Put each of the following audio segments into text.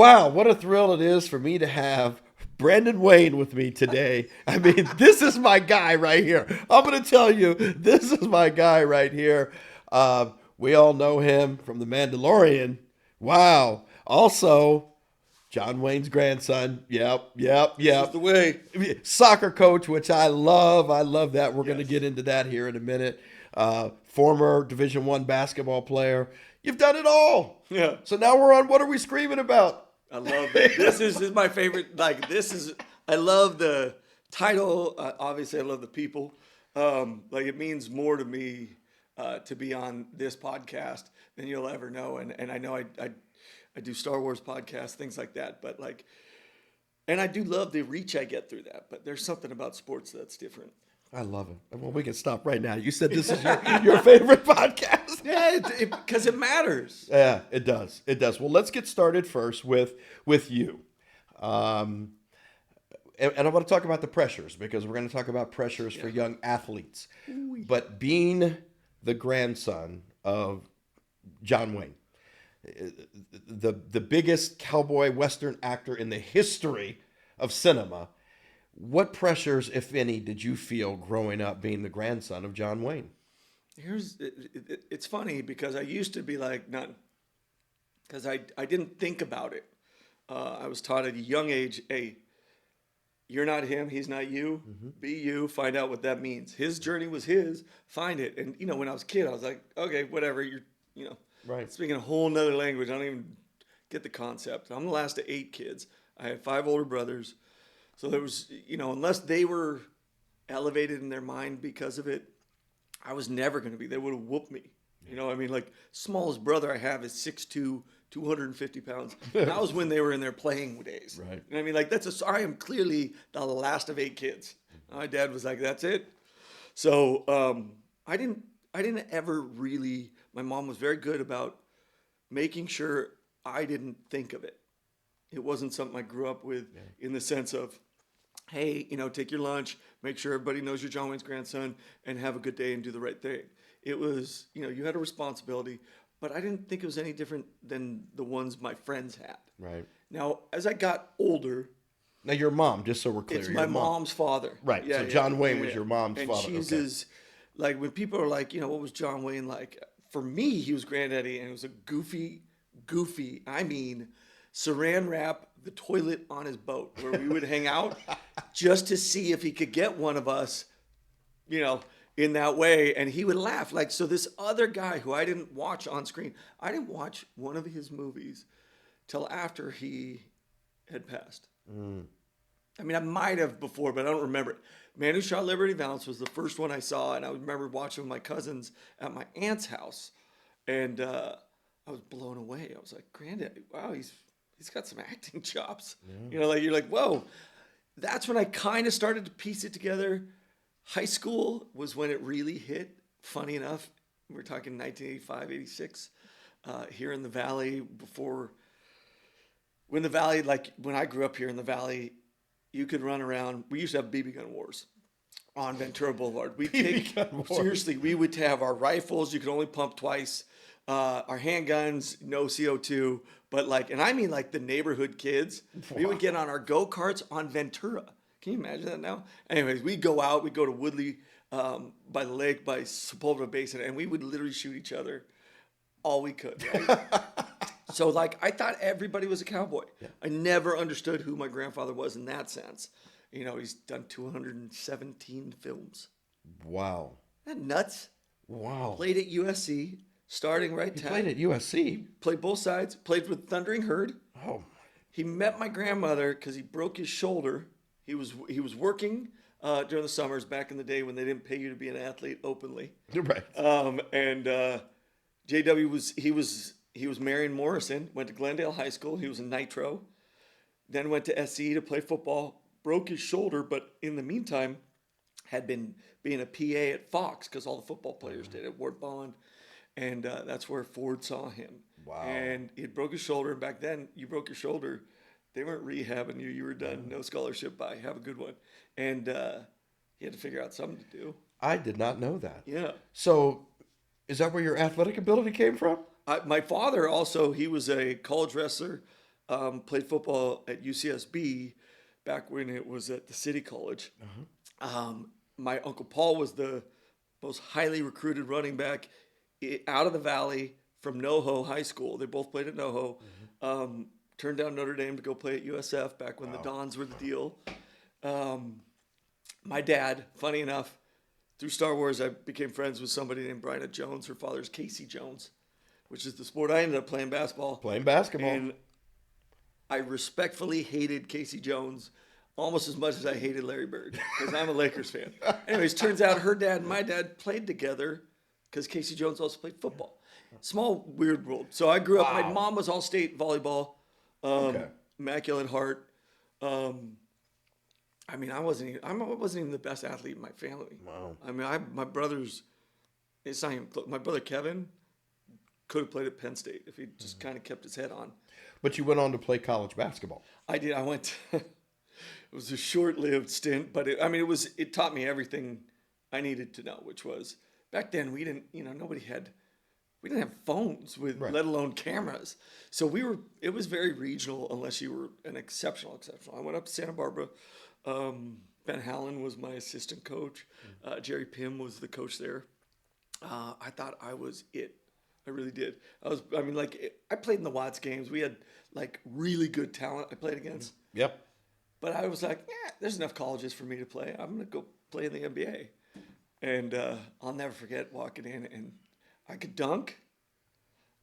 Wow, what a thrill it is for me to have Brandon Wayne with me today. I mean, this is my guy right here. I'm going to tell you, this is my guy right here. We all know him from The Mandalorian. Wow. Also, John Wayne's grandson. Yep, yep, This is yep. the way. Soccer coach, which I love. I love that. We're going to Yes. get into that here in a minute. Former Division One basketball player. You've done it all. Yeah. So now we're on What Are We Screaming About? I love it. This is my favorite. I love the title. Obviously, I love the people. It means more to me to be on this podcast than you'll ever know. And I know I do Star Wars podcasts, things like that. But and I do love the reach I get through that. But there's something about sports that's different. I love it. Well, we can stop right now. You said this is your favorite podcast. Yeah, because it matters. Yeah, it does. It does. Well, let's get started first with you. And I want to talk about the pressures because we're going to talk about pressures for young athletes. But being the grandson of John Wayne, the biggest cowboy western actor in the history of cinema, what pressures, if any, did you feel growing up being the grandson of John Wayne? It's funny because I used to be like none, because I didn't think about it. I was taught at a young age, hey, you're not him, he's not you. Be you. Find out what that means. His journey was his. Find it. And when I was a kid, I was like, okay, whatever. You're Right. speaking a whole nother language. I don't even get the concept. I'm the last of 8 kids. I had 5 older brothers. So there was, unless they were elevated in their mind because of it, I was never going to be. They would have whooped me. Smallest brother I have is 6'2", 250 pounds. That was when they were in their playing days. Right. I am clearly the last of 8 kids. My dad was like, that's it. So I didn't ever really, my mom was very good about making sure I didn't think of it. It wasn't something I grew up with in the sense of, hey, take your lunch, make sure everybody knows you're John Wayne's grandson, and have a good day and do the right thing. It was, you had a responsibility, but I didn't think it was any different than the ones my friends had. Right. Now, as I got older, Now, your mom, just so we're clear. it's your my mom. mom's father. Right. Yeah, So yeah, John Wayne yeah, was yeah. your mom's and father. she's Okay. his, when people are like, what was John Wayne like? For me, he was granddaddy, and it was a goofy, saran wrap the toilet on his boat where we would hang out just to see if he could get one of us, in that way. And he would laugh. So this other guy who I didn't watch on screen, I didn't watch one of his movies till after he had passed. I might have before, but I don't remember it. Man Who Shot Liberty Valance was the first one I saw, and I remember watching with my cousins at my aunt's house, and I was blown away. I was like, Granddad, wow, he's got some acting chops. You're like, whoa. That's when I kind of started to piece it together. High school was when it really hit. Funny enough, we're talking 1985, 86, here in the Valley. When I grew up here in the Valley, you could run around. We used to have BB gun wars on Ventura Boulevard. Seriously, we would have our rifles. You could only pump twice. Our handguns, no CO2. But the neighborhood kids, we would get on our go-karts on Ventura. Can you imagine that now? Anyways, we'd go out. We'd go to Woodley by the lake, by Sepulveda Basin, and we would literally shoot each other all we could. Right? So, I thought everybody was a cowboy. Yeah. I never understood who my grandfather was in that sense. He's done 217 films. Wow. Isn't that nuts? Wow. Played at USC, starting right tackle. Played at USC. Played both sides. Played with Thundering Herd. Oh. He met my grandmother because he broke his shoulder. He was working during the summers back in the day when they didn't pay you to be an athlete openly. Right. JW he was Marion Morrison, went to Glendale High School. He was a Nitro. Then went to SC to play football. Broke his shoulder, but in the meantime, had been being a PA at Fox because all the football players did at Ward Bond. And that's where Ford saw him. Wow. And he had broke his shoulder. And back then, you broke your shoulder, they weren't rehabbing you. You were done. No scholarship. Bye. Have a good one. And he had to figure out something to do. I did not know that. Yeah. So is that where your athletic ability came from? My father also, he was a college wrestler, played football at UCSB back when it was at the City College. My Uncle Paul was the most highly recruited running back out of the Valley from NoHo High School. They both played at NoHo. Turned down Notre Dame to go play at USF back when the Dons were the deal. My dad, funny enough, through Star Wars, I became friends with somebody named Bryna Jones. Her father's Casey Jones, which is the sport I ended up playing basketball. Playing basketball. And I respectfully hated Casey Jones almost as much as I hated Larry Bird because I'm a Lakers fan. Anyways, turns out her dad and my dad played together because Casey Jones also played football. Small, weird world. So I grew up, my mom was all state volleyball, immaculate heart. I mean, I wasn't even the best athlete in my family. Wow. I mean, my brothers, it's not even close. My brother Kevin could have played at Penn State if he just kind of kept his head on. But you went on to play college basketball. I did. I went. It was a short-lived stint, but it taught me everything I needed to know, which was back then we didn't have phones with, Right. let alone cameras. So it was very regional unless you were an exceptional. I went up to Santa Barbara. Ben Hallen was my assistant coach. Jerry Pym was the coach there. I thought I was it. I really did. I played in the Watts games. We had like really good talent I played against. Yep. But I was like, there's enough colleges for me to play. I'm going to go play in the NBA. And I'll never forget walking in, and I could dunk,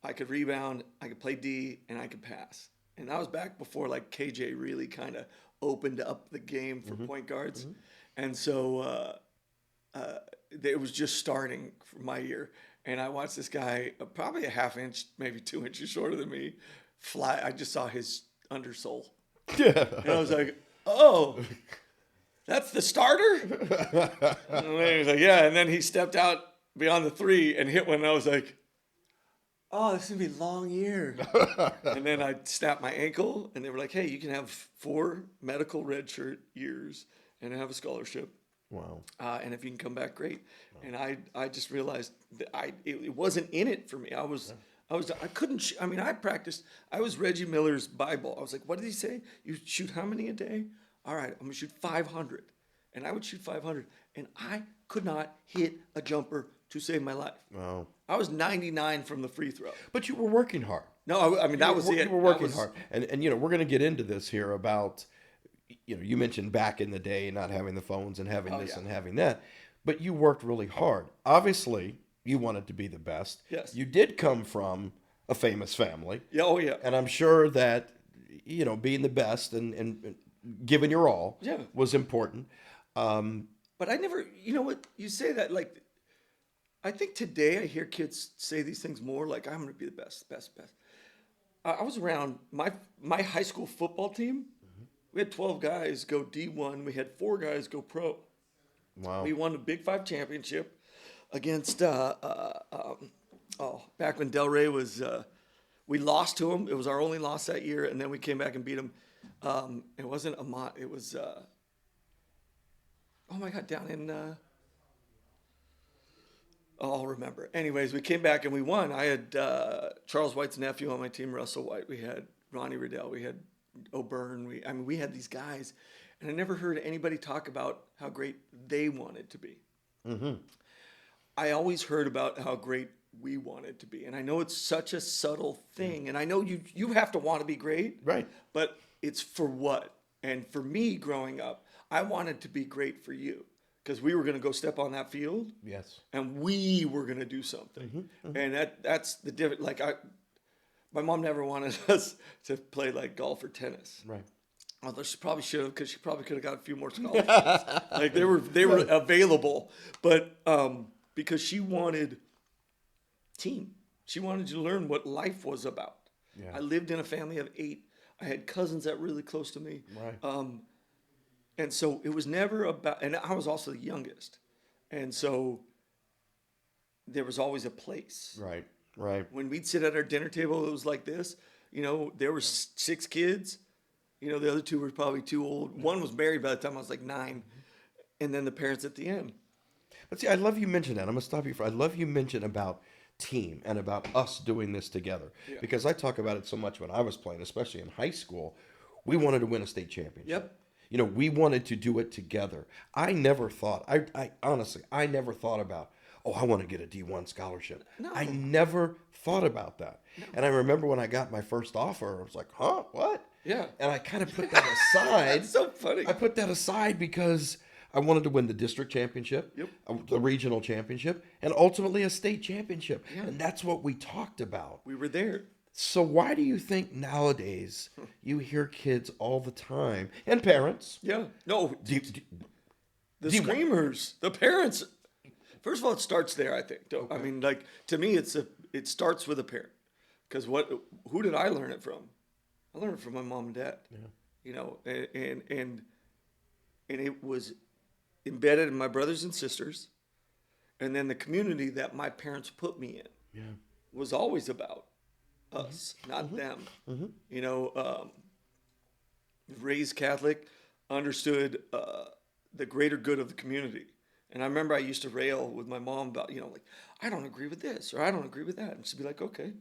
I could rebound, I could play D, and I could pass. And that was back before like KJ really kind of opened up the game for point guards. And so it was just starting for my year. And I watched this guy, probably a half inch, maybe 2 inches shorter than me, fly. I just saw his undersole. And I was like, oh, that's the starter? And then he was like, yeah. And then he stepped out beyond the three and hit one. And I was like, oh, this is going to be a long year. And then I snapped my ankle. And they were like, hey, you can have 4 medical redshirt years and have a scholarship. Wow. And if you can come back, great. And I just realized that it wasn't in it for me. I couldn't, I practiced. I was Reggie Miller's Bible. I was like, what did he say? You shoot how many a day? All right, I'm going to shoot 500. And I would shoot 500. And I could not hit a jumper to save my life. Wow. I was 99 from the free throw. But you were working hard. No, that was it. You were working hard. And we're going to get into this here about, you mentioned back in the day not having the phones and having this and having that. But you worked really hard. Obviously, you wanted to be the best. Yes. You did come from a famous family. Yeah, oh yeah. And I'm sure that, being the best and giving your all was important. But I never, you know what, you say that, like, I think today I hear kids say these things more, like, I'm going to be the best. I was around my high school football team. We had 12 guys go D1. We had 4 guys go pro. Wow. We won the Big 5 championship against, back when Del Rey was, we lost to him. It was our only loss that year, and then we came back and beat him. It wasn't Amat. It was, oh my God, down in, I'll remember. Anyways, we came back and we won. I had Charles White's nephew on my team, Russell White. We had Ronnie Riddell. We had O'Byrne. We had these guys, and I never heard anybody talk about how great they wanted to be. Mm-hmm. I always heard about how great we wanted to be, and I know it's such a subtle thing, and I know you have to want to be great, Right. But it's for what? And for me, growing up, I wanted to be great for you because we were going to go step on that field, Yes. and we were going to do something, and that's the difference. Like my mom never wanted us to play like golf or tennis. Right. Although she probably should have, because she probably could have got a few more scholarships. Like they were available, but because she wanted team, she wanted to learn what life was about. Yeah. I lived in a family of 8. I had cousins that were really close to me, Right. and so it was never about. And I was also the youngest, and so there was always a place. Right. Right. When we'd sit at our dinner table, it was like this. There were 6 kids. The other 2 were probably too old. One was married by the time I was like 9. And then the parents at the end. But see, I love you mention that. I'm going to stop you I love you mention about team and about us doing this together. Yeah. Because I talk about it so much when I was playing, especially in high school. We wanted to win a state championship. Yep. You know, we wanted to do it together. I never thought, I honestly, I never thought about, oh, I want to get a D1 scholarship. No. I never thought about that. And I remember when I got my first offer, I was like, huh, what? Yeah. And I kind of put that aside. That's so funny. I put that aside because I wanted to win the district championship, Yep. the regional championship, and ultimately a state championship. Yeah. And that's what we talked about. We were there. So why do you think nowadays you hear kids all the time and parents? Yeah. No, Do, the do you- screamers, the parents. First of all, it starts there. I think. I mean, like to me, it starts with a parent. Because who did I learn it from? I learned it from my mom and dad. Yeah. You know, and it was embedded in my brothers and sisters, and then the community that my parents put me in was always about us, not them. You know, raised Catholic, understood the greater good of the community. And I remember I used to rail with my mom about, you know, like, I don't agree with this or I don't agree with that. And she'd be like, okay,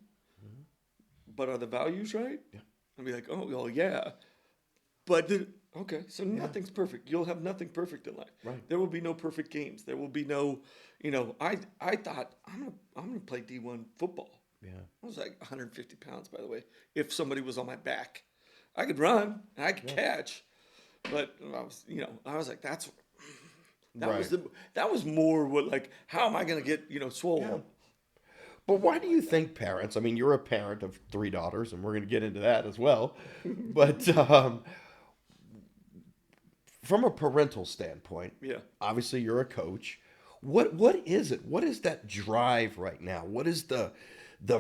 but are the values right? Yeah. I'd be like, oh, well, yeah. But, okay, so nothing's perfect. You'll have nothing perfect in life. Right. There will be no perfect games. There will be no, you know, I thought, I'm gonna play D1 football. Yeah. I was like 150 pounds, by the way. If somebody was on my back, I could run and I could catch, but I was like, that Right. was more what, like, how am I gonna get, swole? Yeah. But why do you think parents, I mean, you're a parent of 3 daughters, and we're going to get into that as well. But from a parental standpoint, Yeah. obviously you're a coach. What is it? What is that drive right now? What is the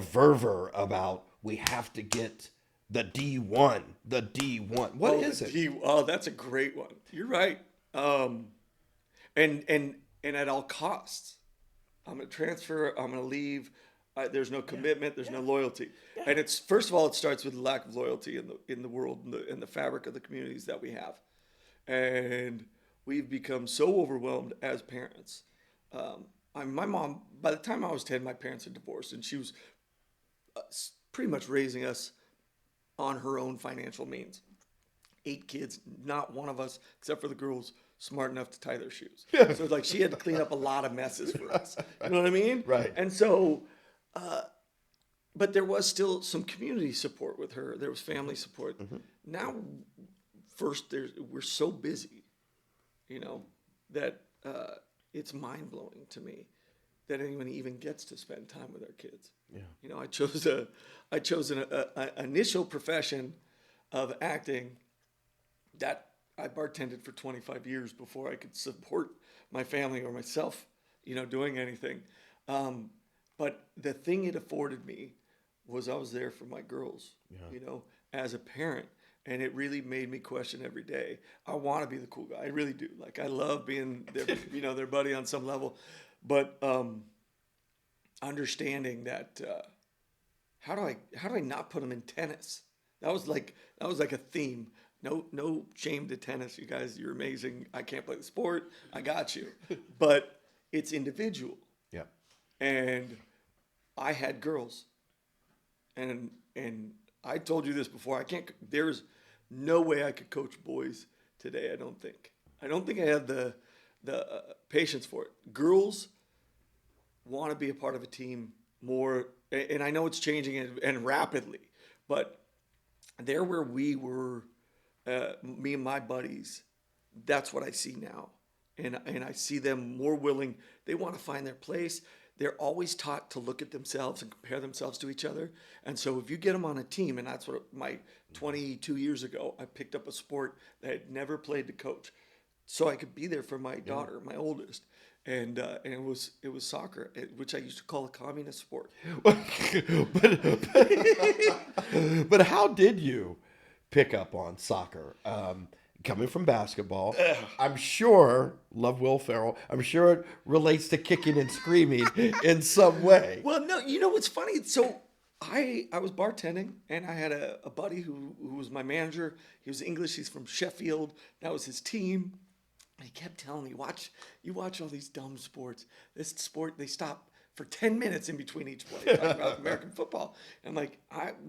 fervor about we have to get the D1, the D1? What is it? That's a great one. You're right. And at all costs, I'm gonna transfer. I'm gonna leave. There's no commitment. There's no loyalty. And it's, first of all, it starts with lack of loyalty in the world, in the fabric of the communities that we have, and we've become so overwhelmed as parents. My mom, by the time I was 10, my parents had divorced, and she was pretty much raising us on her own financial means. 8 kids, not one of us, except for the girls, smart enough to tie their shoes. So it's like she had to clean up a lot of messes for us. You know what I mean? Right. And so, but there was still some community support with her. There was family support. Now, first, we're so busy, that it's mind blowing to me that anyone even gets to spend time with their kids. Yeah. I chose an initial profession of acting that I bartended for 25 years before I could support my family or myself, doing anything. But the thing it afforded me was I was there for my girls, as a parent. And it really made me question every day. I want to be the cool guy. I really do. Like, I love being their, their buddy on some level. But understanding that, how do I not put them in tennis? That was like a theme. No shame to tennis, you guys. You're amazing. I can't play the sport. I got you. But it's individual. Yeah. And I had girls. And I told you this before. There's no way I could coach boys today, I don't think. I don't think I had the patience for it. Girls want to be a part of a team more, and I know it's changing and rapidly, but there where we were, me and my buddies, that's what I see now. And I see them more willing. They want to find their place. They're always taught to look at themselves and compare themselves to each other. And so if you get them on a team, and that's what 22 years ago, I picked up a sport that I had never played to coach, so I could be there for my daughter, my oldest. And it was soccer, which I used to call a communist sport. But how did you pick up on soccer? Coming from basketball, I'm sure, love Will Ferrell, I'm sure it relates to kicking and screaming in some way. Well, no, you know what's funny? So I was bartending, and I had a buddy who was my manager. He was English. He's from Sheffield. That was his team. And he kept telling me, you watch all these dumb sports. This sport, they stop for 10 minutes in between each play talking about American football. And I'm like,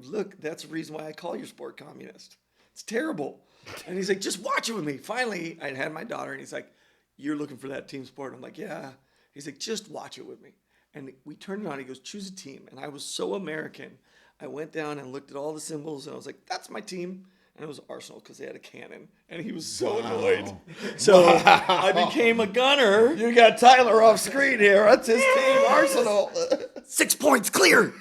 look, that's the reason why I call your sport communist. It's terrible. And he's like, just watch it with me. Finally, I had my daughter, and he's like, you're looking for that team sport? I'm like, yeah. He's like, just watch it with me. And we turned it on. He goes, choose a team. And I was so American. I went down and looked at all the symbols, and I was like, that's my team. And it was Arsenal because they had a cannon. And he was so annoyed. So I became a gunner. You got Tyler off screen here. That's his team, Arsenal. 6 points clear.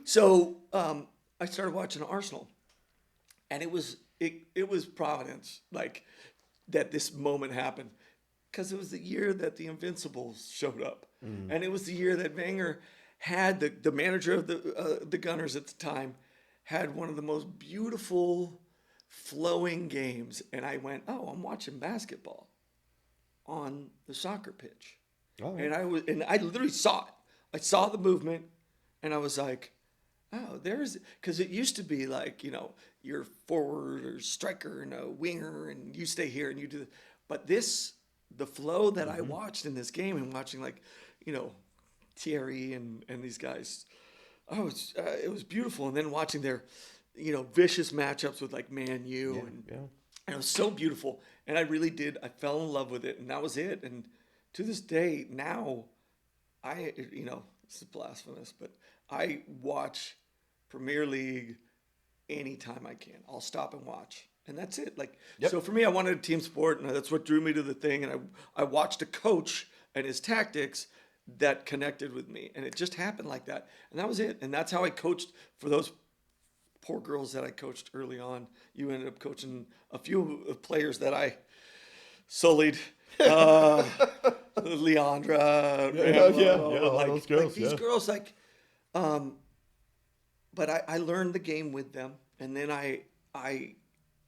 So I started watching Arsenal. And it was Providence, like, that this moment happened. Because it was the year that the Invincibles showed up. And it was the year that Wenger had, the manager of the Gunners at the time, had one of the most beautiful flowing games. And I went, oh, I'm watching basketball on the soccer pitch. Oh. And I literally saw it. I saw the movement, and I was like, oh, because it used to be like, you're forward or striker and a winger, and you stay here and you do. But the flow that I watched in this game, and watching, like, Thierry and these guys, it was beautiful. And then watching their, vicious matchups with, like, Man U, and it was so beautiful. And I really did. I fell in love with it, and that was it. And to this day, now, this is blasphemous, but I watch Premier League anytime I can. I'll stop and watch. And that's it. Like, So for me, I wanted a team sport, and that's what drew me to the thing. And I watched a coach and his tactics that connected with me. And it just happened like that. And that was it. And that's how I coached for those poor girls that I coached early on. You ended up coaching a few players that I sullied. Leandra. Those girls, these girls, like, but I learned the game with them. And then I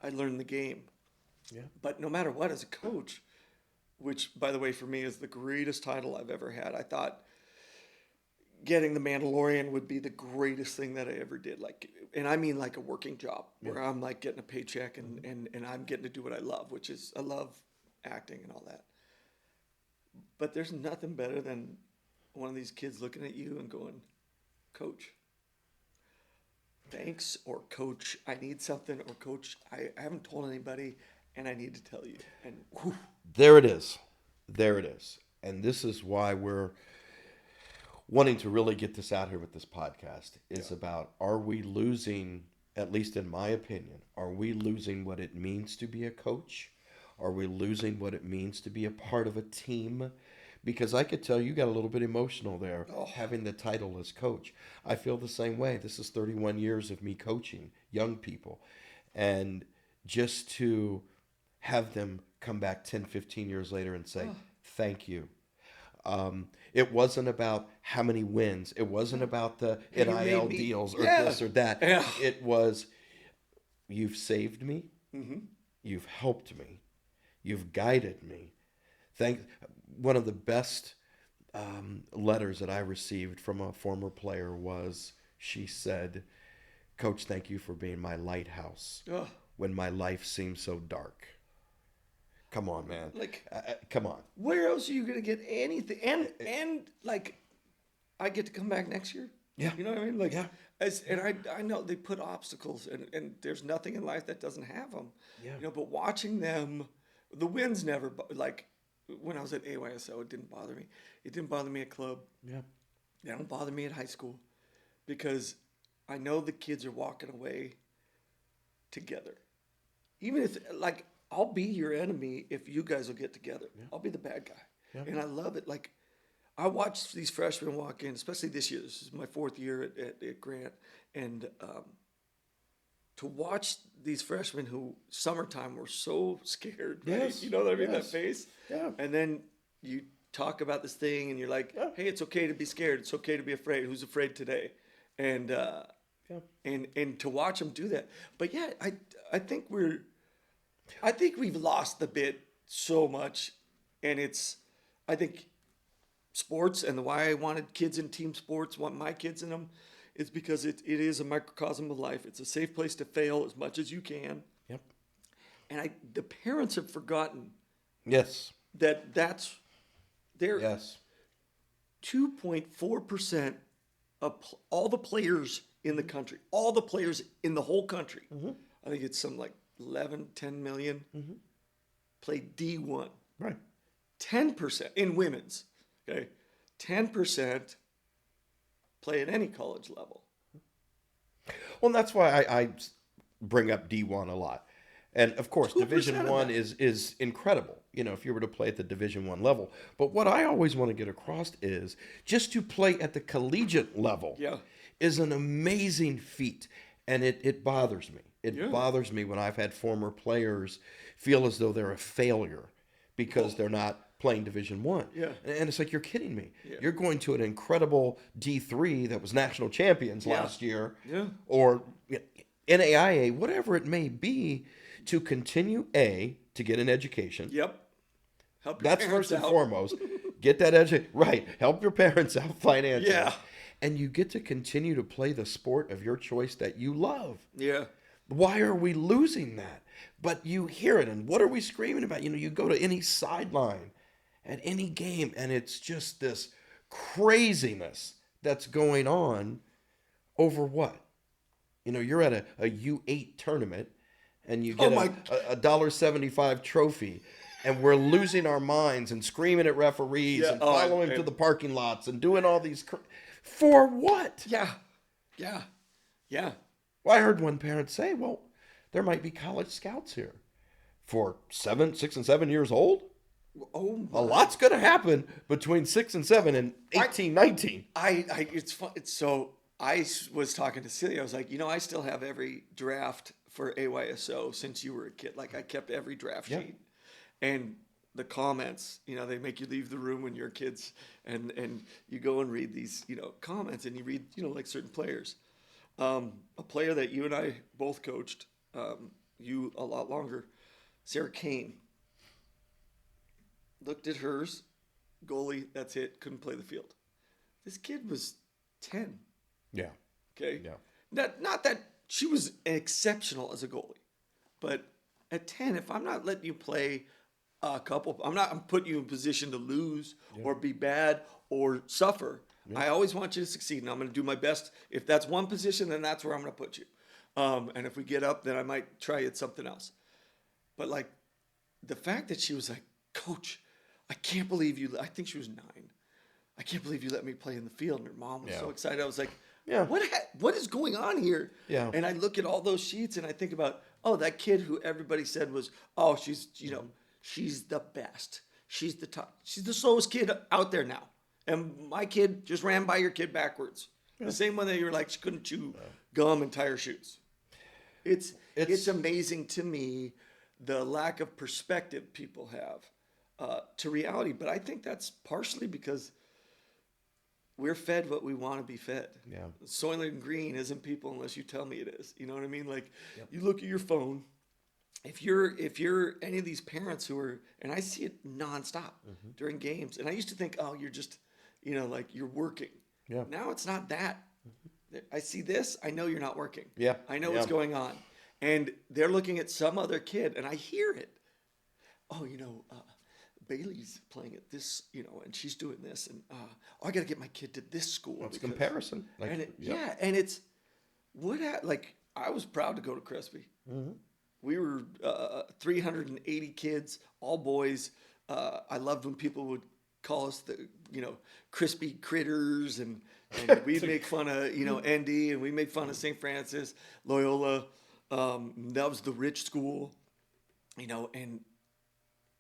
learned the game. Yeah. But no matter what, as a coach, which, by the way, for me is the greatest title I've ever had, I thought getting the Mandalorian would be the greatest thing that I ever did. Like, and I mean like a working job where I'm like getting a paycheck and I'm getting to do what I love, which is I love acting and all that. But there's nothing better than one of these kids looking at you and going, Coach, thanks, or Coach, I need something, or Coach, I haven't told anybody and I need to tell you. And whew. There it is. And this is why we're wanting to really get this out here with this podcast. Is about, are we losing, at least in my opinion, are we losing what it means to be a coach? Are we losing what it means to be a part of a team? Because I could tell you got a little bit emotional there, having the title as coach. I feel the same way. This is 31 years of me coaching young people. And just to have them come back 10, 15 years later and say, thank you. It wasn't about how many wins. It wasn't about the NIL deals or this or that. Yeah. It was, you've saved me. Mm-hmm. You've helped me. You've guided me. One of the best letters that I received from a former player was, she said, Coach, thank you for being my lighthouse when my life seems so dark. Come on, man. Like, come on. Where else are you going to get anything? And like, I get to come back next year. Yeah. You know what I mean? Like, yeah. I know they put obstacles, and there's nothing in life that doesn't have them. Yeah. But watching them, the wins never, like, when I was at AYSO, it didn't bother me. It didn't bother me at club. Yeah. They don't bother me at high school, because I know the kids are walking away together. Even if, like, I'll be your enemy if you guys will get together. Yeah. I'll be the bad guy. Yeah. And I love it. Like, I watched these freshmen walk in, especially this year. This is my 4th year at Grant. And to watch these freshmen who, summertime, were so scared. Right? Yes. You know what I mean? Yes. That face. Yeah. And then you talk about this thing and you're like, hey, it's okay to be scared. It's okay to be afraid. Who's afraid today? And and to watch them do that. But yeah, I think we've lost the bit so much. And I think sports, and why I wanted kids in team sports, want my kids in them, is because it is a microcosm of life. It's a safe place to fail as much as you can. Yep. And the parents have forgotten yes. that's there. Yes. 2.4% of all the players in the country, all the players in the whole country, I think it's some like 11, 10 million, play D1. Right. 10% in women's, okay? 10% play at any college level. Well, and that's why I bring up D1 a lot. And of course, 2% Division of One that. is incredible. You know, if you were to play at the Division One level. But what I always want to get across is just to play at the collegiate level Yeah. is an amazing feat. And it bothers me. It Yeah. bothers me when I've had former players feel as though they're a failure because they're not playing Division One. Yeah. And it's like, you're kidding me. Yeah. You're going to an incredible D3 that was national champions Yeah. last year, Yeah. or NAIA, whatever it may be, to continue to get an education. Yep. Help your That's parents first and out. foremost. Get that education. Right. Help your parents out financially. Yeah. And you get to continue to play the sport of your choice that you love. Yeah. Why are we losing that? But you hear it, and what are we screaming about? You know, you go to any sideline at any game, and it's just this craziness that's going on over what? You know, you're at a U8 tournament, and you get Oh my- a $1.75 trophy, and we're losing our minds and screaming at referees Yeah. and Oh, following and- to the parking lots and doing all these for what? Yeah. Yeah. Yeah. Well, I heard one parent say, well, there might be college scouts here for 6 and 7 years old. Oh, A lot's going to happen between 6 and 7 and 18, 19. it's fun. It's so I was talking to Celia. I was like, I still have every draft for AYSO since you were a kid. Like I kept every draft Yeah. sheet, and the comments. They make you leave the room when you're kids, and you go and read these, comments, and you read, like certain players. A player that you and I both coached, you a lot longer, Sarah Kane. Looked at hers, goalie, that's it, couldn't play the field. This kid was 10, Yeah. okay? Yeah. Not that she was exceptional as a goalie, but at 10, if I'm not letting you play I'm putting you in position to lose or be bad or suffer. I always want you to succeed, and I'm going to do my best. If that's one position, then that's where I'm going to put you. And if we get up, then I might try at something else. But like the fact that she was like, Coach, I can't believe you. I think she was 9. I can't believe you let me play in the field. And her mom was Yeah. so excited. I was like, Yeah. what is going on here? Yeah. And I look at all those sheets and I think about, that kid who everybody said was, she's, she's the best. She's the top. She's the slowest kid out there now. And my kid just ran by your kid backwards. The same one that you were like, she couldn't chew gum and tie her shoes. It's amazing to me the lack of perspective people have to reality. But I think that's partially because we're fed what we want to be fed. Yeah. Soylent Green isn't people unless you tell me it is. You know what I mean? Like you look at your phone. If you're any of these parents who are, and I see it nonstop during games, and I used to think, you're just, like you're working. Yeah. Now it's not that. I see this. I know you're not working. Yeah. I know Yeah. what's going on, and they're looking at some other kid, and I hear it. Bailey's playing at this, and she's doing this, and I got to get my kid to this school. It's because- comparison. Like, and yep. and it's like I was proud to go to Crespi. We were 380 kids, all boys. I loved when people would call us the crispy critters, and we'd make fun of ND, and we make fun of St. Francis, Loyola. That was the rich school, and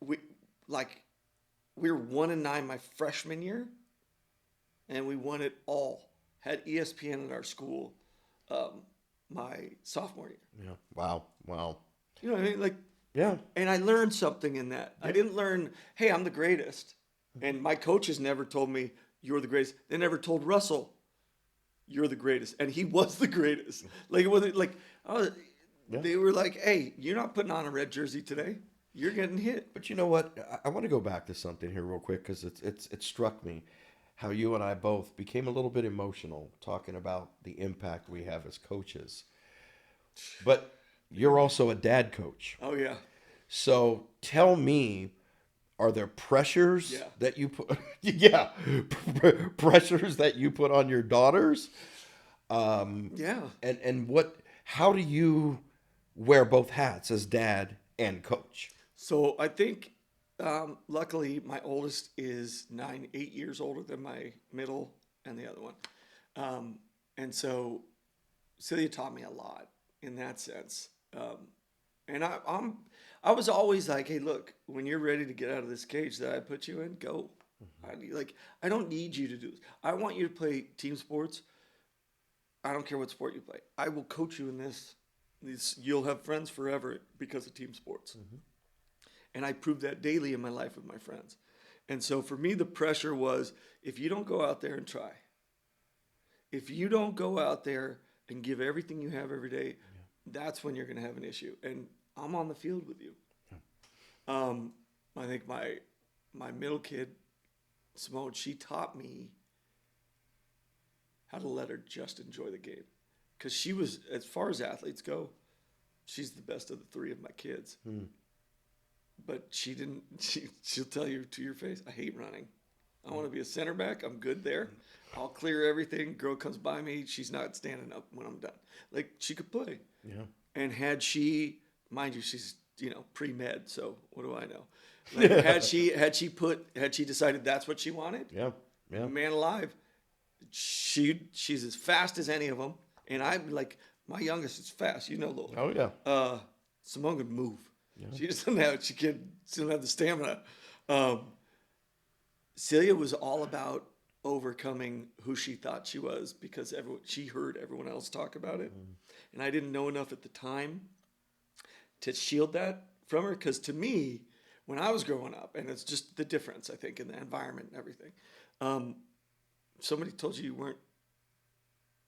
we were 1-9 my freshman year, and we won it all. Had ESPN in our school my sophomore year. Yeah. Wow. You know what I mean? Like, Yeah. and I learned something in that. I didn't learn, hey, I'm the greatest. And my coaches never told me you're the greatest. They never told Russell you're the greatest, and he was the greatest. Like it wasn't like they were like, hey, you're not putting on a red jersey today. You're getting hit. But you know what? I want to go back to something here real quick because it struck me how you and I both became a little bit emotional talking about the impact we have as coaches. But you're also a dad coach. Oh yeah. So tell me, Are there pressures Yeah. that you put? Yeah, pressures that you put on your daughters? Yeah. And what? How do you wear both hats as dad and coach? So I think, luckily, my oldest is 8 years older than my middle and the other one. And so Celia taught me a lot in that sense. And I was always like, hey, look, when you're ready to get out of this cage that I put you in, go. I don't need you to do this. I want you to play team sports. I don't care what sport you play. I will coach you in this. You'll have friends forever because of team sports. And I proved that daily in my life with my friends. And so for me, the pressure was, if you don't go out there and try, if you don't go out there and give everything you have every day, that's when you're going to have an issue. And I'm on the field with you. I think my middle kid, Simone, she taught me how to let her just enjoy the game. Because she was, as far as athletes go, she's the best of the three of my kids. But she'll tell you to your face, I hate running. I want to be a center back. I'm good there. I'll clear everything. Girl comes by me. She's not standing up when I'm done. Like, she could play. Yeah. And had she, mind you, she's, pre-med, so what do I know? Like, had she decided that's what she wanted, Yeah. Yeah. man alive, she's as fast as any of them. And I'm like, my youngest is fast, Lola. Oh yeah. Simone could move. She just doesn't have. She doesn't have the stamina. Celia was all about overcoming who she thought she was because she heard everyone else talk about it, and I didn't know enough at the time to shield that from her. Because to me, when I was growing up, and it's just the difference, I think, in the environment and everything. Somebody told you weren't,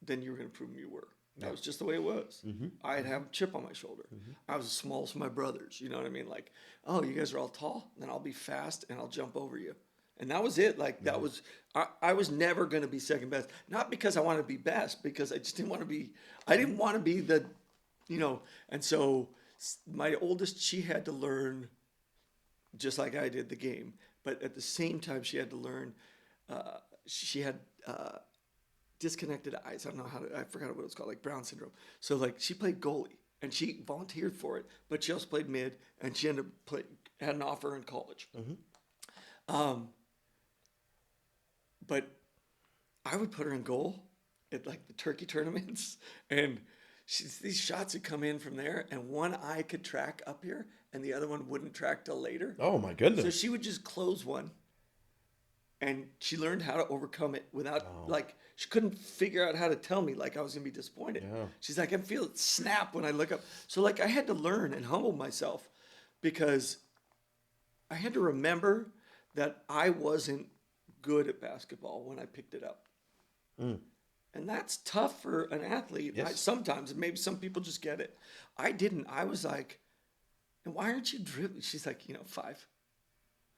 then you were going to prove you were. That was just the way it was. I'd have a chip on my shoulder. I was as small as my brothers. You know what I mean? Like, oh, you guys are all tall? Then I'll be fast and I'll jump over you. And that was it. Like, that was, I was never going to be second best. Not because I wanted to be best, because I just didn't want to be, the, and so my oldest, she had to learn, just like I did, the game. But at the same time, she had to learn, she had, disconnected eyes. I don't know I forgot what it was called, like Brown syndrome. So like she played goalie and she volunteered for it, but she also played mid and she ended up had an offer in college. But I would put her in goal at like the turkey tournaments, and these shots would come in from there, and one eye could track up here and the other one wouldn't track till later. Oh my goodness. So she would just close one. And she learned how to overcome it without, she couldn't figure out how to tell me, like, I was going to be disappointed. Yeah. She's like, I feel it snap when I look up. So, like, I had to learn and humble myself because I had to remember that I wasn't good at basketball when I picked it up. And that's tough for an athlete. Yes. Sometimes, and maybe some people just get it. I didn't. I was like, and why aren't you dribbling? She's like, 5.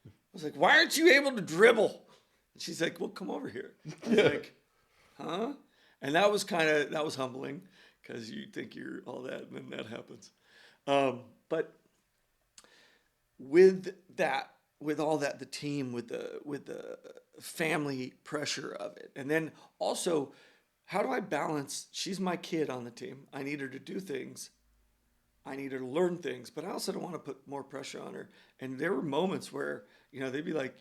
I was like, why aren't you able to dribble? And she's like, well, come over here. I was like, huh? And that was humbling because you think you're all that, and then that happens. But with all that, the team, with the family pressure of it, and then also, how do I balance? She's my kid on the team. I need her to do things. I need her to learn things, but I also don't want to put more pressure on her. And there were moments where, they'd be like,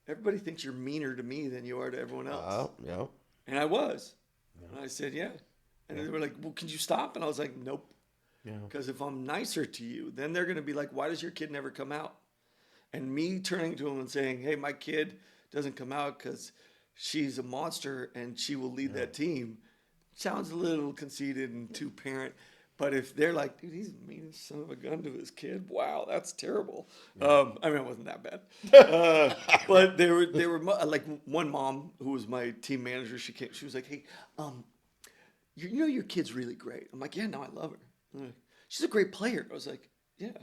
everybody thinks you're meaner to me than you are to everyone else. Yeah. And I was. And I said, yeah. And they were like, well, can you stop? And I was like, nope. Yeah. Because if I'm nicer to you, then they're going to be like, why does your kid never come out? And me turning to them and saying, hey, my kid doesn't come out because she's a monster and she will lead that team sounds a little conceited and too parent. But if they're like, dude, he's the meanest son of a gun to his kid, wow, that's terrible. It wasn't that bad. But there were like one mom who was my team manager. She was like, hey, your kid's really great. I'm like, yeah, no, I love her. Like, she's a great player. I was like, yeah.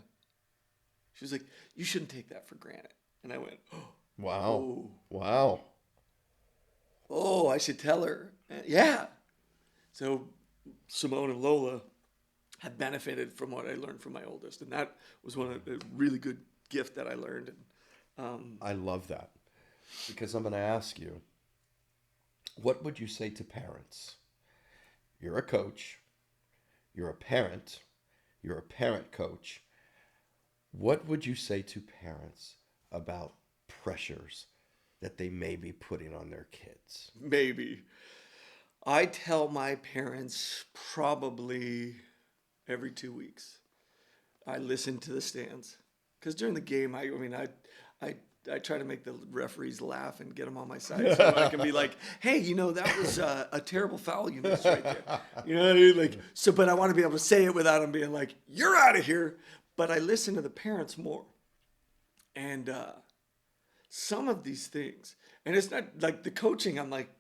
She was like, you shouldn't take that for granted. And I went, oh, wow, wow. Oh, I should tell her. Yeah. So Simone and Lola have benefited from what I learned from my oldest, and that was one of the really good gift that I learned. I love that because I'm going to ask you, what would you say to parents? You're a coach, you're a parent, you're a parent coach. What would you say to parents about pressures that they may be putting on their kids? Maybe. I tell my parents probably every 2 weeks. I listen to the stands because during the game, I try to make the referees laugh and get them on my side so I can be like, hey, that was a terrible foul you missed right there. You know what I mean? Like, so, but I want to be able to say it without them being like, you're out of here. But I listen to the parents more. And some of these things, and it's not like the coaching, I'm like,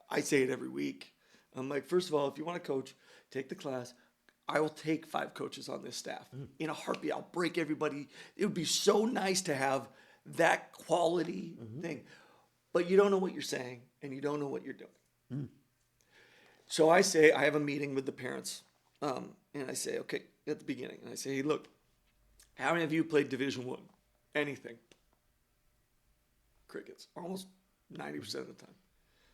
I say it every week. I'm like, first of all, if you want to coach, take the class. I will take 5 coaches on this staff in a heartbeat. I'll break everybody. It would be so nice to have that quality thing, but you don't know what you're saying and you don't know what you're doing. So I say, I have a meeting with the parents, and I say, okay, at the beginning, and I say, hey, look, how many of you played Division I? Anything? Crickets, almost 90% of the time.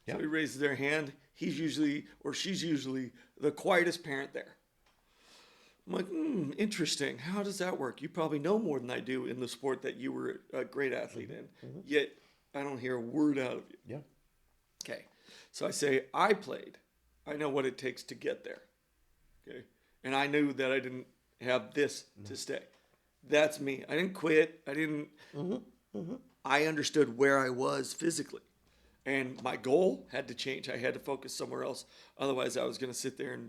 Yeah. So he raises their hand. He's usually, or she's usually the quietest parent there. I'm like, interesting. How does that work? You probably know more than I do in the sport that you were a great athlete in. Yet I don't hear a word out of you. Yeah. Okay. So I say, I played. I know what it takes to get there. Okay. And I knew that I didn't have this to stay. That's me. I didn't quit. I didn't. I understood where I was physically. And my goal had to change. I had to focus somewhere else. Otherwise, I was going to sit there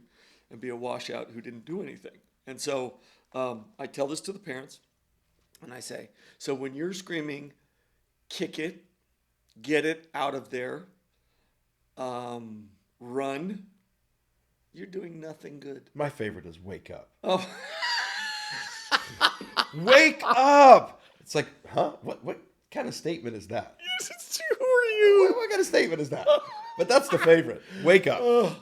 and be a washout who didn't do anything. And so I tell this to the parents, and I say, so when you're screaming, kick it, get it out of there, run, you're doing nothing good. My favorite is wake up. Oh, Wake up! It's like, huh? What kind of statement is that? who are you? What kind of statement is that? But that's the favorite. Wake up.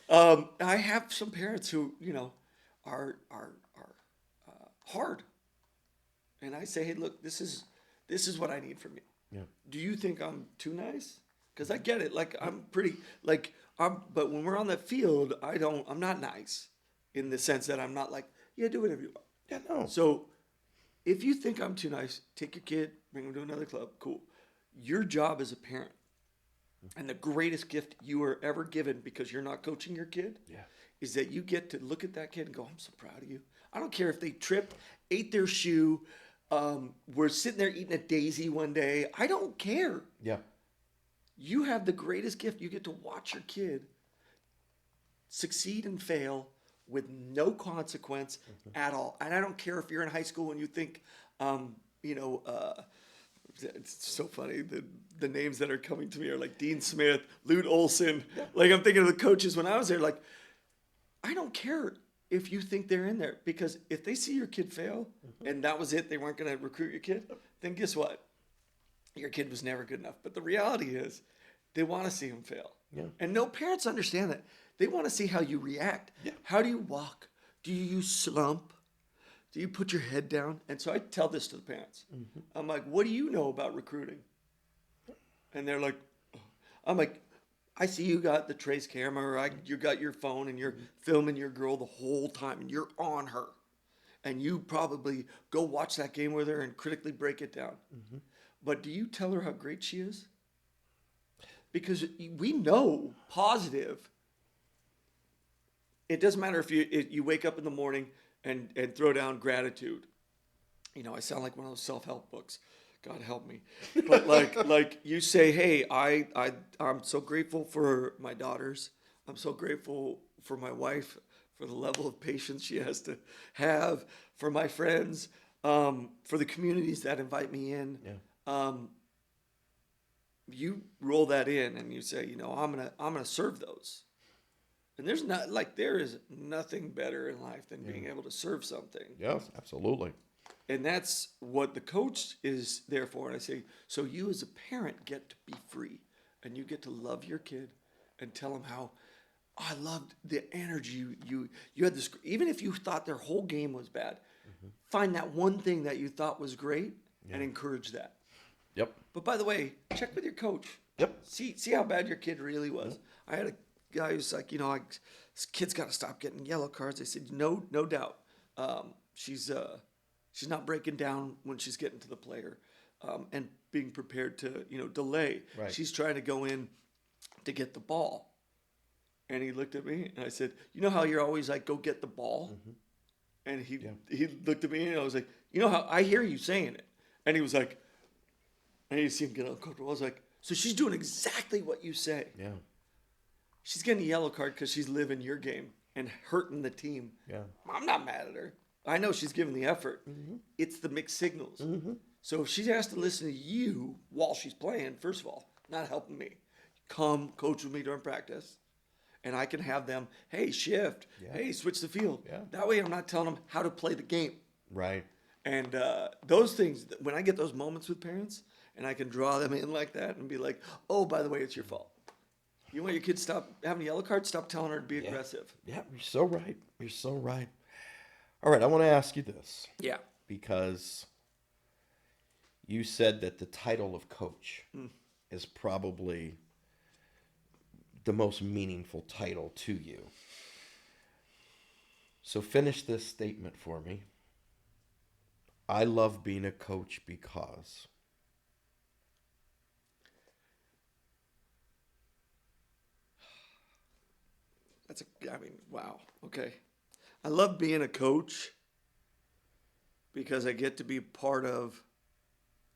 I have some parents who, are hard, and I say, hey, look, this is what I need from you. Yeah. Do you think I'm too nice? Because I get it. Like I'm pretty, but when we're on the field, I'm not nice in the sense that I'm not like, yeah, do whatever you want. Yeah, no. So if you think I'm too nice, take your kid, bring him to another club. Cool. Your job as a parent, and the greatest gift you were ever given because you're not coaching your kid, is that you get to look at that kid and go, I'm so proud of you. I don't care if they tripped, ate their shoe, were sitting there eating a daisy one day. I don't care. Yeah. You have the greatest gift. You get to watch your kid succeed and fail with no consequence at all. And I don't care if you're in high school and you think, it's so funny. The names that are coming to me are like Dean Smith, Lute Olson. Like I'm thinking of the coaches when I was there. Like, I don't care if you think they're in there, because if they see your kid fail and that was it, they weren't going to recruit your kid, then guess what? Your kid was never good enough. But the reality is, they want to see him fail. Yeah. And no parents understand that. They want to see how you react. Yeah. How do you walk? Do you slump? Do you put your head down? And so I tell this to the parents. I'm like, what do you know about recruiting? And they're like, I'm like, I see you got the trace camera, or you got your phone and you're filming your girl the whole time and you're on her. And you probably go watch that game with her and critically break it down. But do you tell her how great she is? Because we know positive. It doesn't matter if you wake up in the morning and throw down gratitude. I sound like one of those self-help books. God help me. But like you say, hey, I'm so grateful for my daughters. I'm so grateful for my wife, for the level of patience she has to have, for my friends, for the communities that invite me in. Yeah. You roll that in and you say, I'm gonna serve those. And there is nothing better in life than being able to serve something. Yes, absolutely. And that's what the coach is there for. And I say, so you as a parent get to be free, and you get to love your kid and tell them how, I loved the energy you had this, even if you thought their whole game was bad, find that one thing that you thought was great and encourage that. Yep. But by the way, check with your coach. Yep. See how bad your kid really was. I had a guy who's like, this kid's got to stop getting yellow cards. I said, no doubt. She's not breaking down when she's getting to the player, and being prepared to delay. Right. She's trying to go in to get the ball. And he looked at me and I said, you know how you're always like, go get the ball? And he looked at me and I was like, you know how I hear you saying it. And he was like, and you see him get uncomfortable. I was like, so she's doing exactly what you say. Yeah. She's getting a yellow card because she's living your game and hurting the team. Yeah. I'm not mad at her. I know she's giving the effort. It's the mixed signals. So if she has to listen to you while she's playing, first of all, not helping me. Come coach with me during practice. And I can have them, hey, shift. Yeah. Hey, switch the field. Yeah. That way I'm not telling them how to play the game. Right. And those things, when I get those moments with parents and I can draw them in like that and be like, oh, by the way, it's your fault. You want your kid to stop having a yellow card? Stop telling her to be aggressive. Yeah, you're so right. You're so right. All right, I want to ask you this. Yeah. Because you said that the title of coach is probably the most meaningful title to you. So finish this statement for me. I love being a coach because. Wow. Okay. I love being a coach because I get to be part of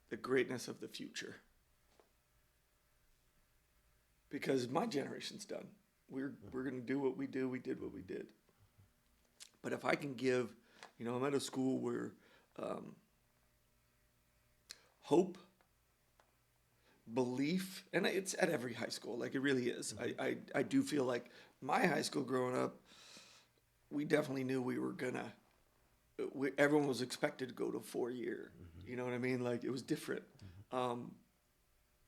the greatness of the future. Because my generation's done. We're going to do what we do. We did what we did. But if I can give, I'm at a school where hope, belief, and it's at every high school, like it really is. I do feel like my high school growing up, we definitely knew we were gonna. Everyone was expected to go to 4-year. You know what I mean? Like it was different.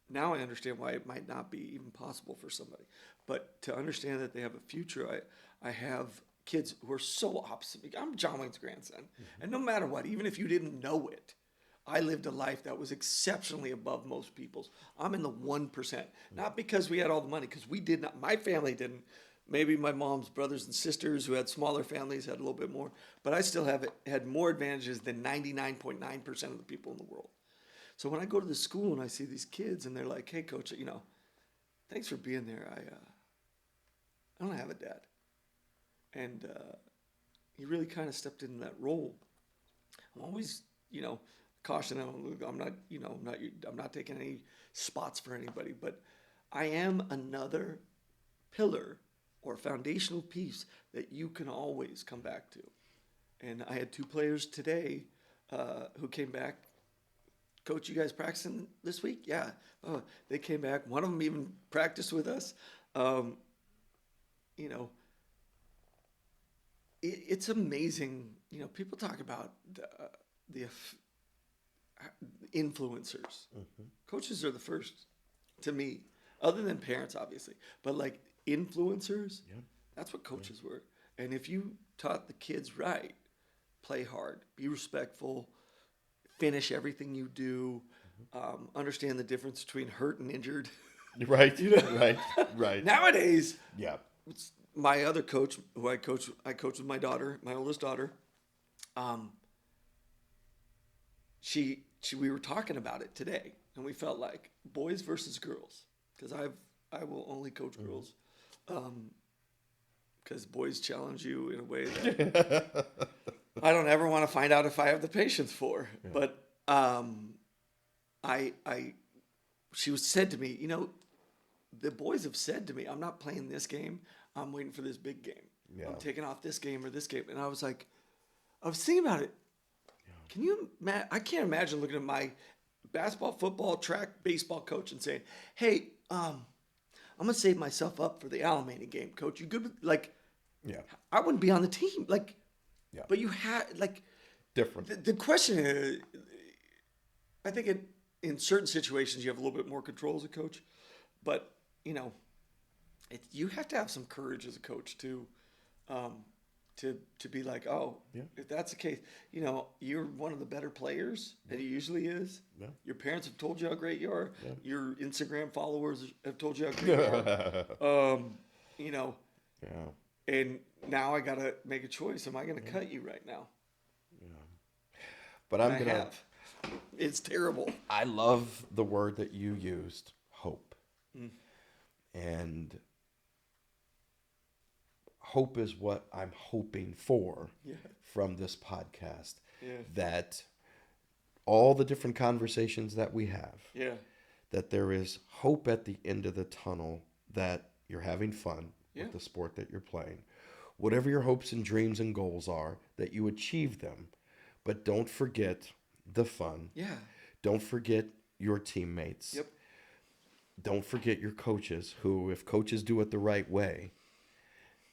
Now I understand why it might not be even possible for somebody, but to understand that they have a future, I have kids who are so opposite. I'm John Wayne's grandson, and no matter what, even if you didn't know it, I lived a life that was exceptionally above most people's. I'm in the 1%, not because we had all the money, because we did not. My family didn't. Maybe my mom's brothers and sisters who had smaller families had a little bit more, but I still had more advantages than 99.9% of the people in the world. So when I go to the school and I see these kids and they're like, hey, coach, thanks for being there. I don't have a dad. And he really kind of stepped into that role. I'm always, caution them. I'm not taking any spots for anybody, but I am another pillar or foundational piece that you can always come back to. And I had 2 players today who came back. Coach, you guys practicing this week? Yeah. Oh, they came back. One of them even practiced with us. It's amazing. People talk about the influencers. Coaches are the first to me, other than parents, obviously. But like influencers, that's what coaches were. And if you taught the kids right, play hard, be respectful, finish everything you do, understand the difference between hurt and injured. Right. Right. Nowadays, it's my other coach, who I coach with my daughter, my oldest daughter. We were talking about it today, and we felt like boys versus girls, because I will only coach girls, because boys challenge you in a way that I don't ever want to find out if I have the patience for. Yeah. But she said to me, the boys have said to me, I'm not playing this game. I'm waiting for this big game. Yeah. I'm taking off this game or this game. And I was thinking about it. Yeah. Can you imagine? I can't imagine looking at my basketball, football, track, baseball coach and saying, hey, I'm going to save myself up for the Alameda game, coach. You good with, I wouldn't be on the team. But you had, different. The question is, I think in certain situations you have a little bit more control as a coach. But, you have to have some courage as a coach, too. to be like, oh, Yeah. if that's the case, you know, you're one of the better players, and he usually is. Yeah. Your parents have told you how great you are. Yeah. Your Instagram followers have told you how great you are. You know, Yeah. and now I gotta make a choice. Am I gonna cut you right now? But And I'm I gonna. have. It's terrible. I love the word that you used, hope, Mm. and hope is what I'm hoping for Yeah. from this podcast. Yeah. That all the different conversations that we have, Yeah. that there is hope at the end of the tunnel, that you're having fun Yeah. with the sport that you're playing. Whatever your hopes and dreams and goals are, that you achieve them. But don't forget the fun. Yeah. Don't forget your teammates. Yep. Don't forget your coaches, who, if coaches do it the right way,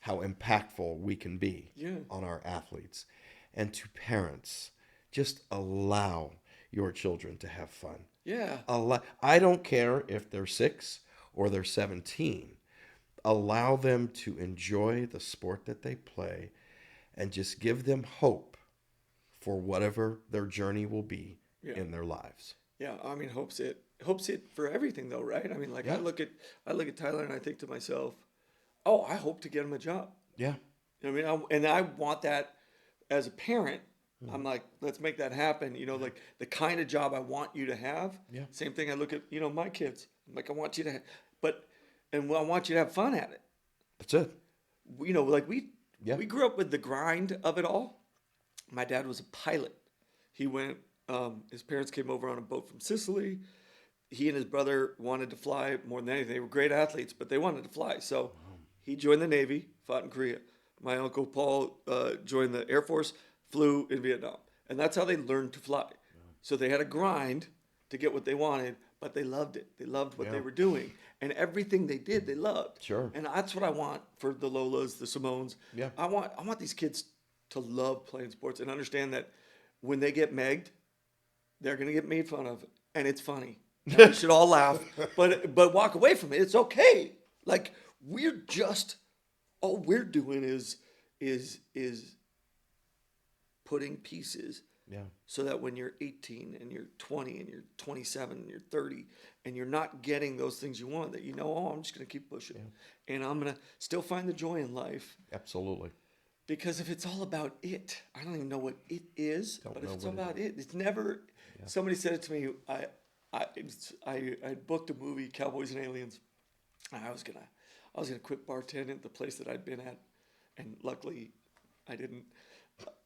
how impactful we can be Yeah. on our athletes. And to parents, just allow your children to have fun. Yeah. I don't care if they're 6 or they're 17. Allow them to enjoy the sport that they play, and just give them hope for whatever their journey will be Yeah. in their lives. Yeah. I mean, hopes it for everything though, right? I mean, like Yeah. I look at Tyler and I think to myself, oh, I hope to get him a job. Yeah. You know what I mean? And I want that as a parent. I'm like, let's make that happen. You know, like the kind of job I want you to have. Yeah. Same thing. I look at, you know, my kids. I'm like, I want you to, I want you to have fun at it. That's it. You know, like Yeah. we grew up with the grind of it all. My dad was a pilot. He went, his parents came over on a boat from Sicily. He and his brother wanted to fly more than anything. They were great athletes, but they wanted to fly. So he joined the Navy, fought in Korea. My uncle Paul joined the Air Force, flew in Vietnam. And that's how they learned to fly. So they had a grind to get what they wanted, but they loved it. They loved what they Yeah. were doing. And everything they did, they loved. Sure. And that's what I want for the Lolas, the Simones. Yeah. I want these kids to love playing sports and understand that when they get megged, they're gonna get made fun of, and it's funny. And we should all laugh, but walk away from it. It's okay. Like we're just all we're doing is putting pieces Yeah. so that when you're 18 and you're 20 and you're 27 and you're 30 and you're not getting those things you want, that you know, oh, I'm just going to keep pushing and I'm going to still find the joy in life. Absolutely. Because if it's all about it, I don't even know what it is, Don't but if know it's all what it about it, it's never, somebody said it to me, I booked a movie, Cowboys and Aliens, and I was gonna quit bartending at the place that I'd been at, and luckily I didn't,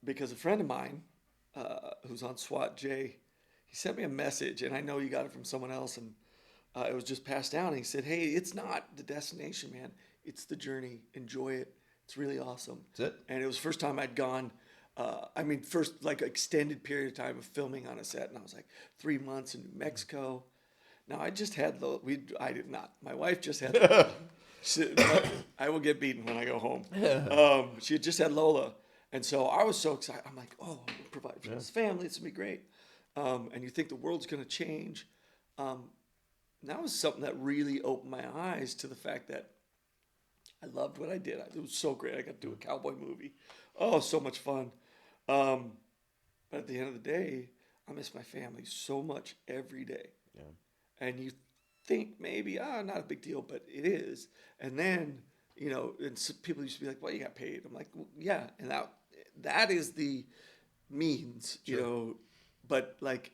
because a friend of mine, who's on SWAT, Jay, he sent me a message, and I know you got it from someone else, and it was just passed down. And he said, "Hey, it's not the destination, man. It's the journey. Enjoy it. It's really awesome." That's it. And it was the first time I'd gone. First like extended period of time of filming on a set, and I was like 3 months in New Mexico. Now I just had I did not. My wife just had. I will get beaten when I go home. She had just had Lola, and so I was so excited. I'm like, oh, we'll provide for this family. It's gonna be great. And you think the world's gonna change. That was something that really opened my eyes to the fact that I loved what I did. It was so great. I got to do a cowboy movie. Oh, so much fun. But at the end of the day, I miss my family so much every day. Yeah. And you think maybe, not a big deal, but it is. And then, you know, and people used to be like, well, you got paid. I'm like, well, yeah. And that is the means, you know, but like,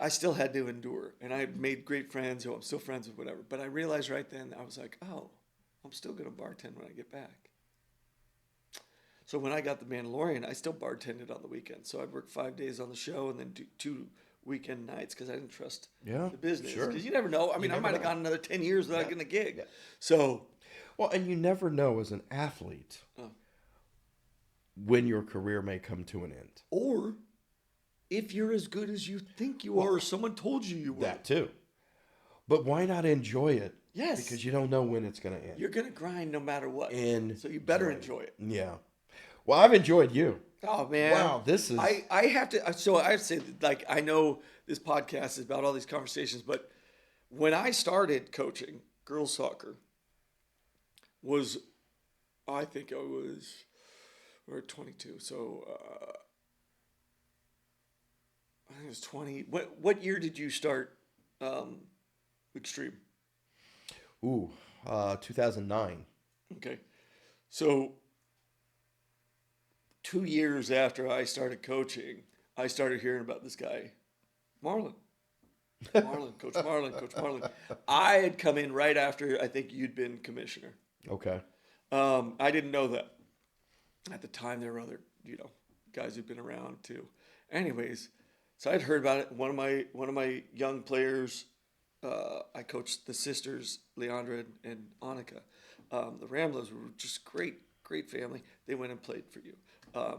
I still had to endure, and I made great friends. I'm still friends with whatever. But I realized right then, I was like, oh, I'm still going to bartend when I get back. So when I got The Mandalorian, I still bartended on the weekend. So I'd work 5 days on the show and then do 2 weekend nights because I didn't trust the business. sure. Because you never know. I mean, I never might have know. gone another 10 years without getting a gig. Yeah. So, Well, and you never know as an athlete when your career may come to an end. or if you're as good as you think you are, or someone told you were. That too. But why not enjoy it? Yes. Because you don't know when it's going to end. You're going to grind no matter what. And so you better enjoy it. Yeah. Well, I've enjoyed you. Oh man! Wow, this is. I have to. So I have to say, like, I know this podcast is about all these conversations, but when I started coaching girls soccer, I think I was we're at 22. So I think it was 20. What year did you start Extreme? Ooh, 2009. Okay. So 2 years after I started coaching, I started hearing about this guy, Marlon. Coach Marlon, Coach Marlon. I had come in right after I think you'd been commissioner. Okay. I didn't know that. At the time, there were other, guys who'd been around too. Anyways, so I'd heard about it. One of my young players, I coached the sisters, Leandra and Annika. The Ramblers were just great family. They went and played for you.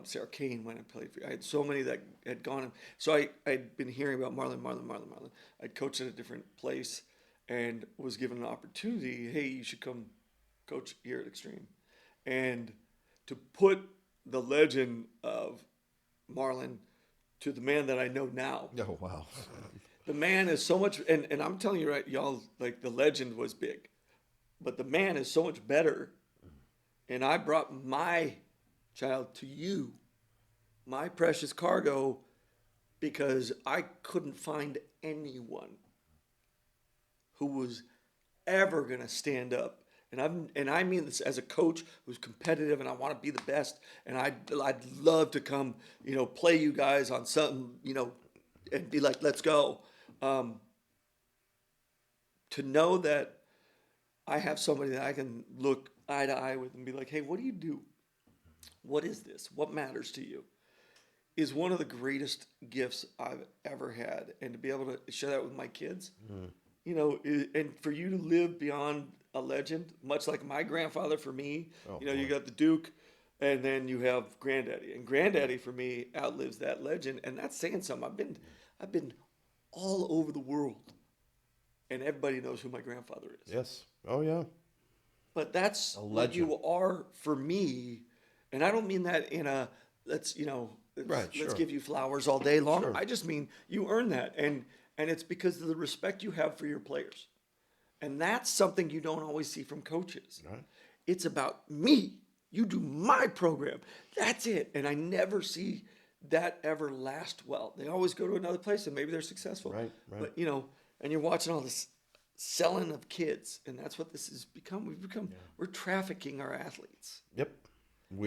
Sarah Kane went and played for you. I had so many that had gone. So I'd been hearing about Marlon. I'd coached at a different place and was given an opportunity. Hey, you should come coach here at Extreme. And to put the legend of Marlon to the man that I know now. Oh, wow. The man is so much, and I'm telling you right, y'all, like the legend was big, but the man is so much better. And I brought my child to you, my precious cargo, because I couldn't find anyone who was ever going to stand up. And I mean this as a coach who's competitive and I want to be the best. And I'd love to come, play you guys on something, and be like, let's go. To know that I have somebody that I can look eye to eye with and be like, hey, what do you do? What is this? What matters to you? Is one of the greatest gifts I've ever had. And to be able to share that with my kids, and for you to live beyond a legend, much like my grandfather for me, you got the Duke, and then you have Granddaddy. And Granddaddy for me outlives that legend. And that's saying something. I've been all over the world. And everybody knows who my grandfather is. Yes. Oh, yeah. But that's what you are for me. And I don't mean that in a, let's give you flowers all day long. Sure. I just mean you earn that. And it's because of the respect you have for your players. And that's something you don't always see from coaches. Right. It's about me. You do my program. That's it. And I never see that ever last well. They always go to another place and maybe they're successful. Right. But, and you're watching all this selling of kids. And that's what this has become. We're trafficking our athletes. Yep.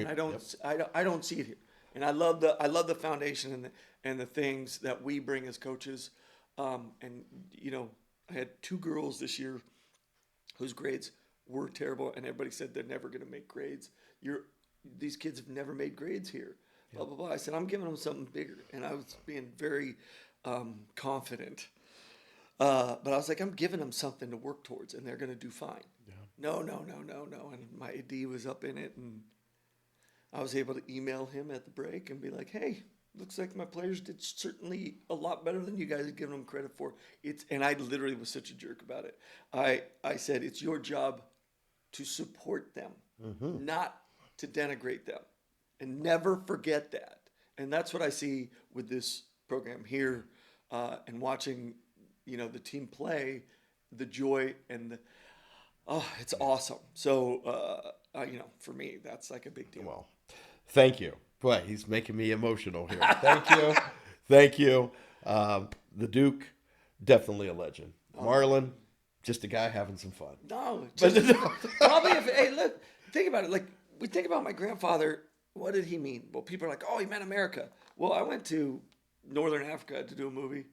I don't see it here. And I love the foundation and the things that we bring as coaches. I had 2 girls this year whose grades were terrible, and everybody said they're never going to make grades. These kids have never made grades here. Blah blah blah. I said I'm giving them something bigger, and I was being very confident. But I was like, I'm giving them something to work towards, and they're going to do fine. Yeah. No. And my AD was up in it, and I was able to email him at the break and be like, hey, looks like my players did certainly a lot better than you guys have given them credit for. And I literally was such a jerk about it. I said, it's your job to support them, not to denigrate them. And never forget that. And that's what I see with this program here and watching, the team play, the joy and it's awesome. So, for me, that's like a big deal. Well, thank you. Boy, he's making me emotional here. Thank you. Thank you. The Duke, definitely a legend. Marlon, just a guy having some fun. No, probably look, think about it. Like, we think about my grandfather, what did he mean? Well, people are like, oh, he meant America. Well, I went to Northern Africa to do a movie,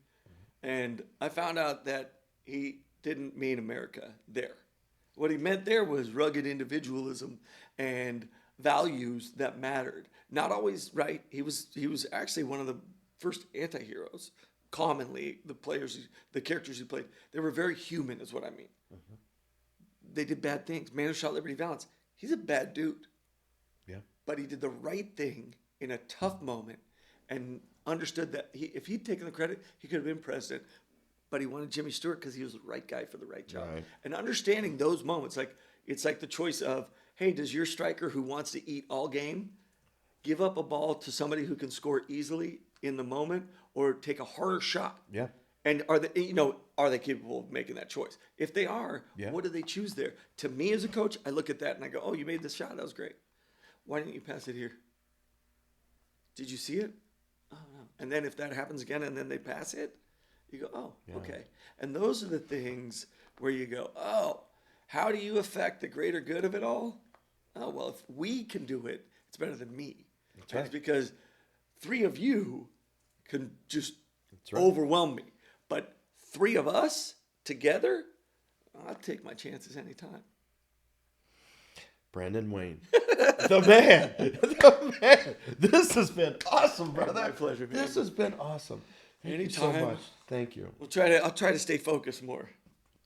and I found out that he didn't mean America there. What he meant there was rugged individualism and values that mattered. Not always right. He was actually one of the first anti-heroes. Commonly, the characters he played, they were very human, is what I mean. Mm-hmm. They did bad things. Man Who Shot Liberty Valance, he's a bad dude. Yeah. But he did the right thing in a tough moment and understood that if he'd taken the credit, he could have been president. But he wanted Jimmy Stewart because he was the right guy for the right job. Right. And understanding those moments, it's like the choice of, hey, does your striker who wants to eat all game give up a ball to somebody who can score easily in the moment or take a harder shot? Yeah. And are they capable of making that choice? If they are, what do they choose there? To me as a coach, I look at that and I go, oh, you made this shot. That was great. Why didn't you pass it here? Did you see it? Oh, no. And then if that happens again and then they pass it, you go, oh, okay. And those are the things where you go, oh, how do you affect the greater good of it all? Oh, well, if we can do it, it's better than me. That's right. It's because 3 of you can just right. overwhelm me. But 3 of us together, I'll take my chances anytime. Brandon Wayne, the man, the man. This has been awesome, brother. My pleasure, man. This has been awesome. Thank you so Anytime. much. Thank you. I'll try to stay focused more.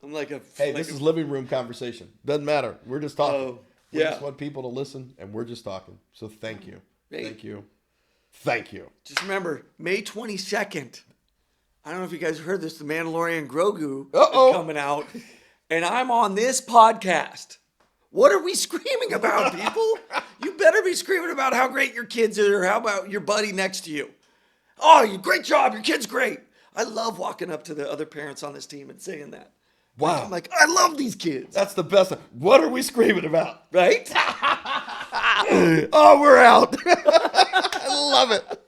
I'm like a Hey, like this is living room conversation. Doesn't matter. We're just talking. Oh, We yeah. just want people to listen, and we're just talking. So thank you. Hey. Thank you. Thank you. Just remember, May 22nd. I don't know if you guys heard this. The Mandalorian Grogu Uh-oh. is coming out, and I'm on this podcast. What are we screaming about, people? You better be screaming about how great your kids are, or how about your buddy next to you. Oh, great job. Your kid's great. I love walking up to the other parents on this team and saying that. Wow. I'm like, I love these kids. That's the best. What are we screaming about? Right? Oh, we're out. I love it.